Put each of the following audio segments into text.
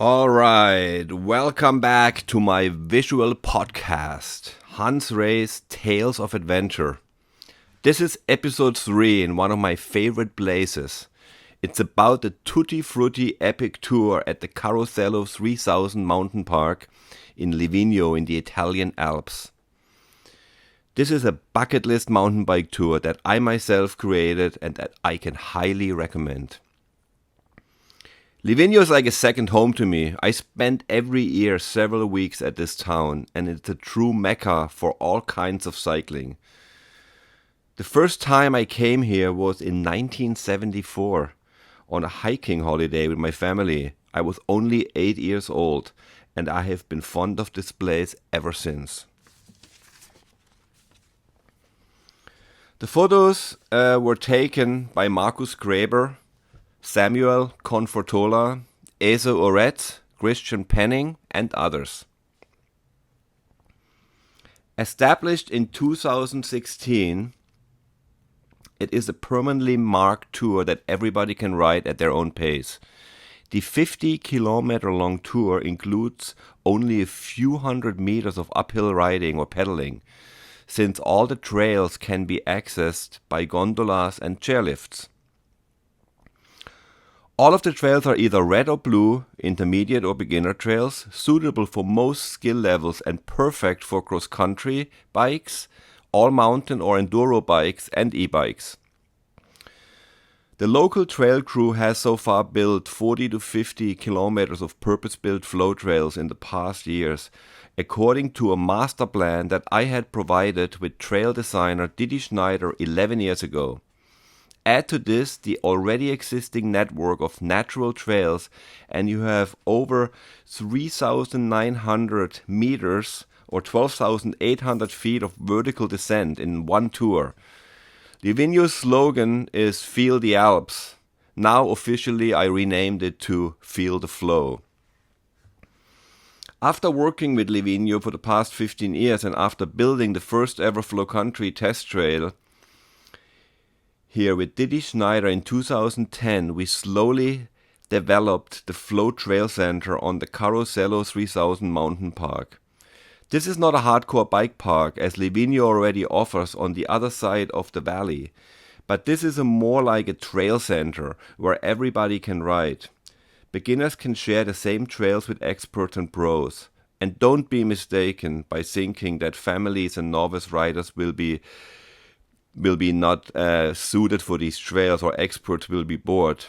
All right, welcome back to my visual podcast, Hans Ray's Tales of Adventure. This is episode 3 in one of my favorite places. It's about the Tutti Frutti epic tour at the Carosello 3000 mountain park in Livigno in the Italian Alps. This is a bucket list mountain bike tour that I myself created and that I can highly recommend. Livigno is like a second home to me. I spend every year several weeks at this town, and it's a true mecca for all kinds of cycling. The first time I came here was in 1974 on a hiking holiday with my family. I was only 8 years old, and I have been fond of this place ever since. The photos were taken by Markus Graeber, Samuel Confortola, Eze Oret, Christian Penning, and others. Established in 2016, it is a permanently marked tour that everybody can ride at their own pace. The 50-kilometer long tour includes only a few hundred meters of uphill riding or pedaling, since all the trails can be accessed by gondolas and chairlifts. All of the trails are either red or blue, intermediate or beginner trails, suitable for most skill levels and perfect for cross-country bikes, all-mountain or enduro bikes, and e-bikes. The local trail crew has so far built 40 to 50 kilometers of purpose-built flow trails in the past years, according to a master plan that I had provided with trail designer Didi Schneider 11 years ago. Add to this the already existing network of natural trails, and you have over 3,900 meters or 12,800 feet of vertical descent in one tour. Livigno's slogan is "Feel the Alps." Now officially I renamed it to "Feel the Flow." After working with Livigno for the past 15 years and after building the first ever Flow Country test trail here with Didi Schneider in 2010, we slowly developed the Flow Trail Center on the Carosello 3000 mountain park. This is not a hardcore bike park as Livigno already offers on the other side of the valley, but this is more like a trail center where everybody can ride. Beginners can share the same trails with experts and pros. And don't be mistaken by thinking that families and novice riders will be not suited for these trails or experts will be bored.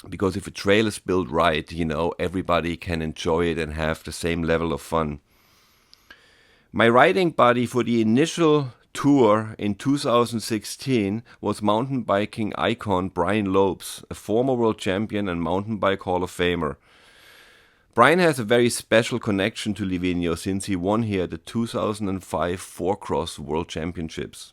Because if a trail is built right, everybody can enjoy it and have the same level of fun. My riding buddy for the initial tour in 2016 was mountain biking icon Brian Lopes, a former world champion and mountain bike Hall of Famer. Brian has a very special connection to Livigno since he won here the 2005 Four-Cross World Championships.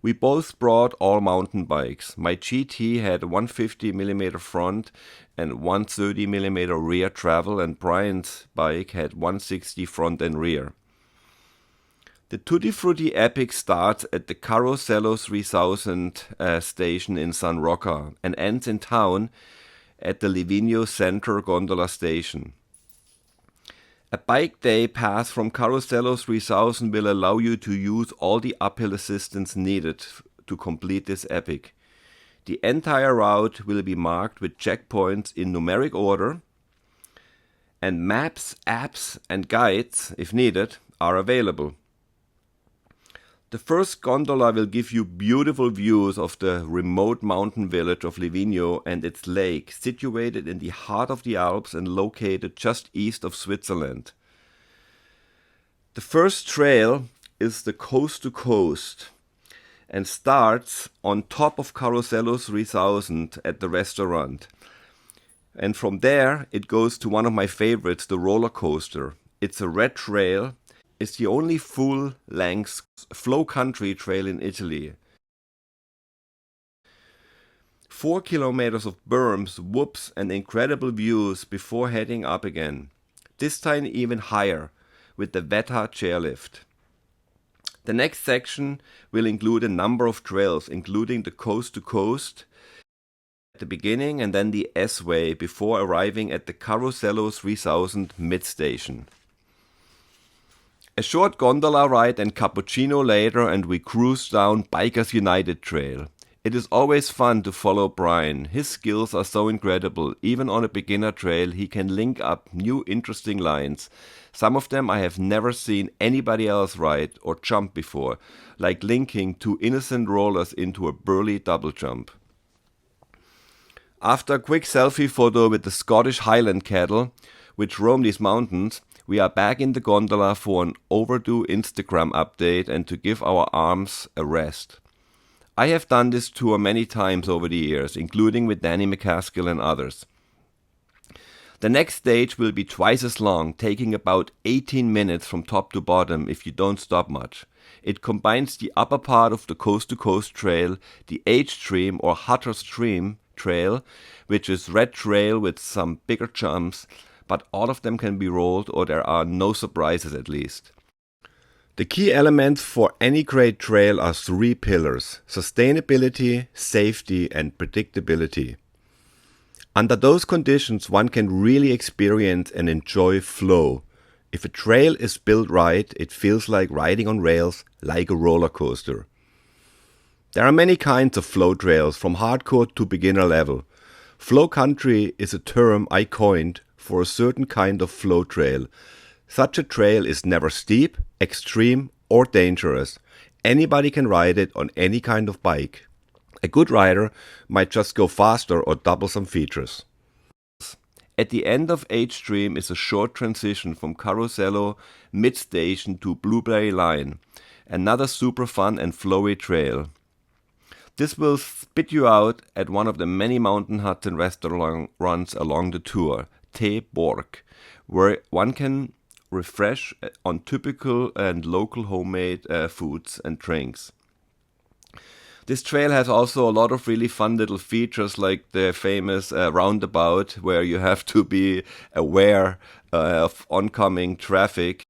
We both brought all mountain bikes. My GT had a 150mm front and 130mm rear travel, and Brian's bike had 160 front and rear. The Tutti Frutti Epic starts at the Carosello 3000 station in San Rocca and ends in town at the Livigno Center Gondola station. A bike day pass from Carosello 3000 will allow you to use all the uphill assistance needed to complete this epic. The entire route will be marked with checkpoints in numeric order, and maps, apps, and guides, if needed, are available. The first gondola will give you beautiful views of the remote mountain village of Livigno and its lake, situated in the heart of the Alps and located just east of Switzerland. The first trail is the coast to coast and starts on top of Carosello 3000 at the restaurant. And from there it goes to one of my favorites, the roller coaster. It's a red trail. It's the only full-length Flow Country trail in Italy. 4 kilometers of berms, whoops, and incredible views before heading up again. This time even higher with the Vetta chairlift. The next section will include a number of trails, including the coast to coast at the beginning and then the S-Way before arriving at the Carosello 3000 mid-station. A short gondola ride and cappuccino later and we cruise down Bikers United Trail. It is always fun to follow Brian. His skills are so incredible. Even on a beginner trail, he can link up new interesting lines. Some of them I have never seen anybody else ride or jump before, like linking two innocent rollers into a burly double jump. After a quick selfie photo with the Scottish Highland cattle, which roam these mountains, we are back in the gondola for an overdue Instagram update and to give our arms a rest. I have done this tour many times over the years, including with Danny McCaskill and others. The next stage will be twice as long, taking about 18 minutes from top to bottom if you don't stop much. It combines the upper part of the Coast to Coast Trail, the H Stream or Hutter Stream Trail, which is red trail with some bigger jumps, but all of them can be rolled or there are no surprises at least. The key elements for any great trail are three pillars: sustainability, safety and predictability. Under those conditions one can really experience and enjoy flow. If a trail is built right, it feels like riding on rails, like a roller coaster. There are many kinds of flow trails, from hardcore to beginner level. Flow country is a term I coined for a certain kind of flow trail. Such a trail is never steep, extreme or dangerous. Anybody can ride it on any kind of bike. A good rider might just go faster or double some features. At the end of H Stream is a short transition from Carosello mid-station to Blueberry Line, another super fun and flowy trail. This will spit you out at one of the many mountain huts and restaurants along the tour, Te Borg, where one can refresh on typical and local homemade foods and drinks. This trail has also a lot of really fun little features like the famous roundabout where you have to be aware of oncoming traffic,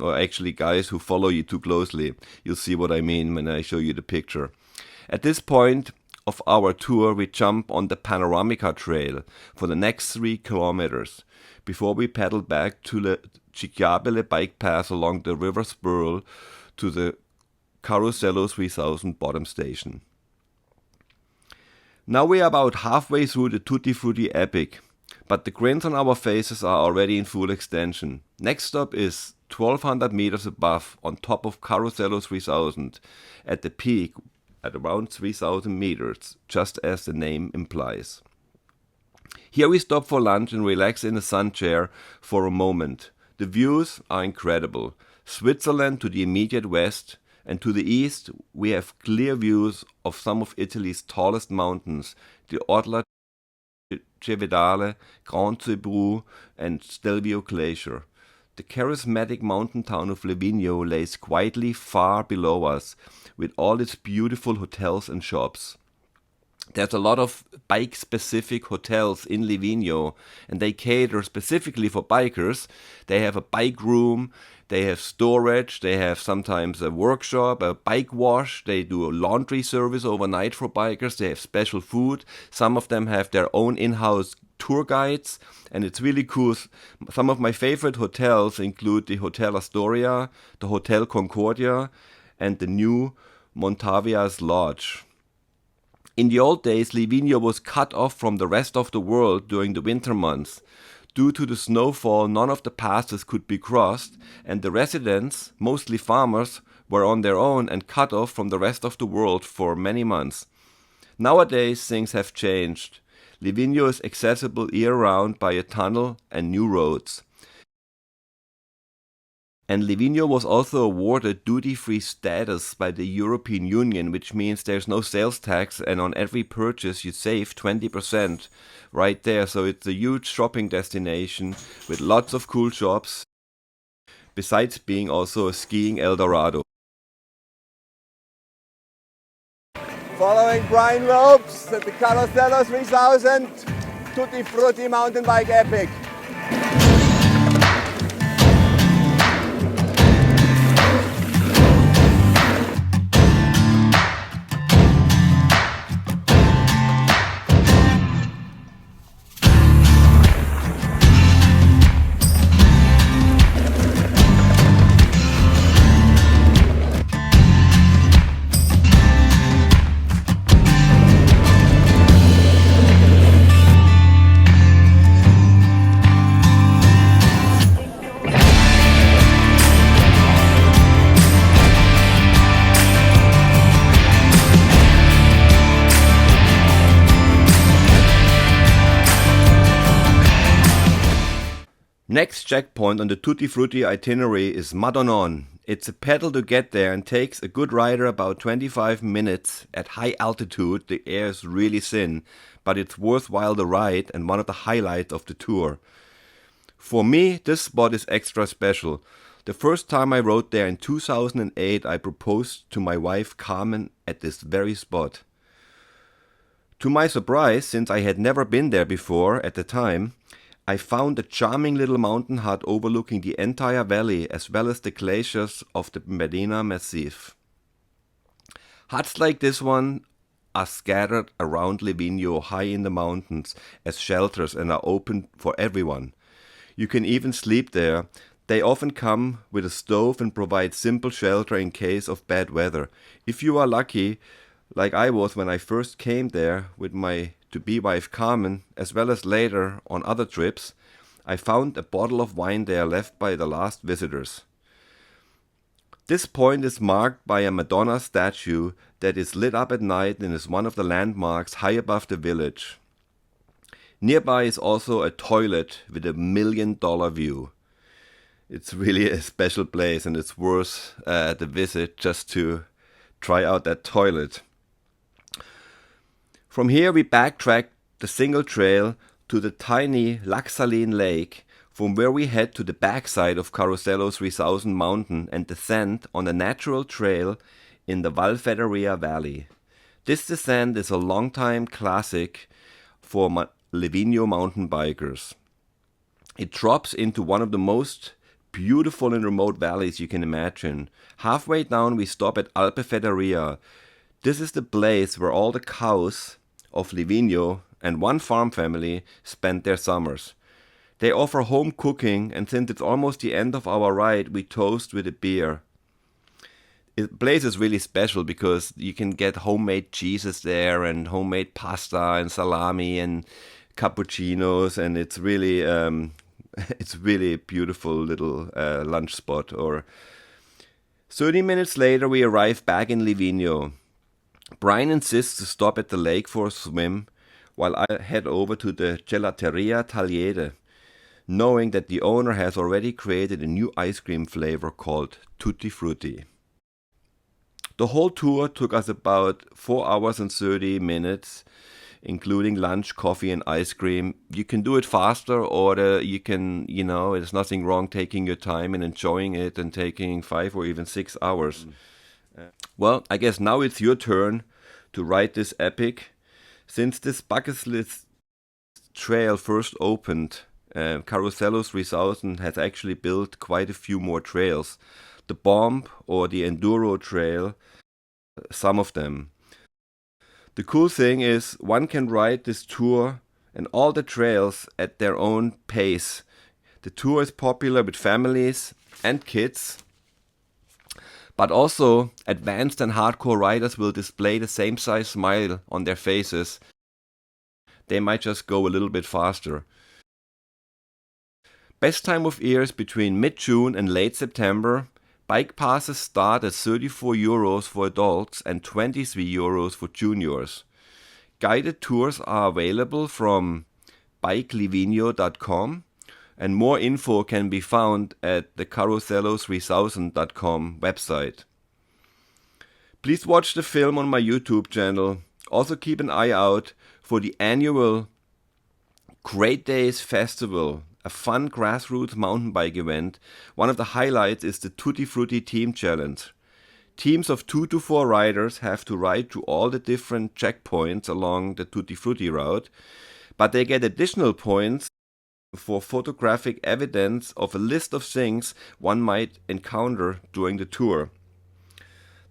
or actually guys who follow you too closely. You'll see what I mean when I show you the picture. At this point of our tour, we jump on the Panoramica Trail for the next 3 kilometers before we pedal back to the Chichiabele bike path along the River Spurl to the Carosello 3000 bottom station. Now we are about halfway through the Tutti Frutti epic, but the grins on our faces are already in full extension. Next stop is 1200 meters above, on top of Carosello 3000, at the peak at around 3000 meters, just as the name implies. Here we stop for lunch and relax in a sun chair for a moment. The views are incredible. Switzerland to the immediate west, and to the east we have clear views of some of Italy's tallest mountains, the Orla Cevedale, Grand Zebrou and Stelvio Glacier. The charismatic mountain town of Livigno lays quietly far below us, with all its beautiful hotels and shops. There's a lot of bike-specific hotels in Livigno, and they cater specifically for bikers. They have a bike room, they have storage, they have sometimes a workshop, a bike wash, they do a laundry service overnight for bikers, they have special food. Some of them have their own in-house tour guides, and it's really cool. Some of my favorite hotels include the Hotel Astoria, the Hotel Concordia, and the new Montavias Lodge. In the old days, Livigno was cut off from the rest of the world during the winter months. Due to the snowfall, none of the passes could be crossed, and the residents, mostly farmers, were on their own and cut off from the rest of the world for many months. Nowadays, things have changed. Livigno is accessible year-round by a tunnel and new roads. And Livigno was also awarded duty-free status by the European Union, which means there's no sales tax, and on every purchase you save 20% right there. So it's a huge shopping destination with lots of cool shops, besides being also a skiing Eldorado. Following Brian Ropes at the Carosello 3000 Tutti Frutti mountain bike epic. Next checkpoint on the Tutti Frutti itinerary is Madonon. It's a pedal to get there and takes a good rider about 25 minutes. At high altitude, the air is really thin, but it's worthwhile the ride and one of the highlights of the tour. For me, this spot is extra special. The first time I rode there in 2008, I proposed to my wife Carmen at this very spot. To my surprise, since I had never been there before at the time, I found a charming little mountain hut overlooking the entire valley as well as the glaciers of the Medina Massif. Huts like this one are scattered around Livigno high in the mountains as shelters and are open for everyone. You can even sleep there. They often come with a stove and provide simple shelter in case of bad weather. If you are lucky, like I was when I first came there with my to-be wife Carmen, as well as later on other trips, I found a bottle of wine there left by the last visitors. This point is marked by a Madonna statue that is lit up at night and is one of the landmarks high above the village. Nearby is also a toilet with a $1 million view. It's really a special place and it's worth the visit just to try out that toilet. From here we backtrack the single trail to the tiny Laxaline Lake, from where we head to the backside of Carosello 3000 mountain and descend on a natural trail in the Valfederia Valley. This descent is a long-time classic for Livigno mountain bikers. It drops into one of the most beautiful and remote valleys you can imagine. Halfway down we stop at Alpefederia. This is the place where all the cows of Livigno and one farm family spend their summers. They offer home cooking, and since it's almost the end of our ride, we toast with a beer. The place is really special because you can get homemade cheeses there and homemade pasta and salami and cappuccinos, and it's really a beautiful little lunch spot. Or 30 minutes later, we arrive back in Livigno. Brian insists to stop at the lake for a swim while I head over to the Gelateria Tagliere, knowing that the owner has already created a new ice cream flavor called Tutti Frutti. The whole tour took us about 4 hours and 30 minutes, including lunch, coffee and ice cream. You can do it faster, or there's nothing wrong taking your time and enjoying it and taking 5 or even 6 hours. Well, I guess now it's your turn to ride this epic. Since this bucket list trail first opened, Carosello 3000 has actually built quite a few more trails. The Bomb or the Enduro Trail, some of them. The cool thing is one can ride this tour and all the trails at their own pace. The tour is popular with families and kids, but also advanced and hardcore riders will display the same size smile on their faces. They might just go a little bit faster. Best time of year is between mid-June and late September. Bike passes start at €34 for adults and €23 for juniors. Guided tours are available from bikelivigno.com, and more info can be found at the carosello3000.com website. Please watch the film on my YouTube channel. Also keep an eye out for the annual Great Days Festival, a fun grassroots mountain bike event. One of the highlights is the Tutti Frutti Team Challenge. Teams of 2 to 4 riders have to ride to all the different checkpoints along the Tutti Frutti route, but they get additional points for photographic evidence of a list of things one might encounter during the tour.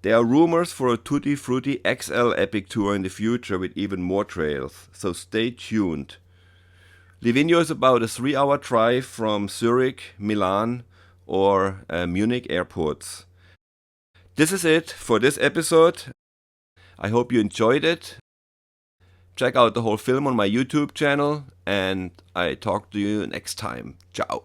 There are rumors for a Tutti Frutti XL Epic Tour in the future with even more trails, so stay tuned. Livigno is about a 3-hour drive from Zurich, Milan or Munich airports. This is it for this episode. I hope you enjoyed it. Check out the whole film on my YouTube channel, and I talk to you next time. Ciao.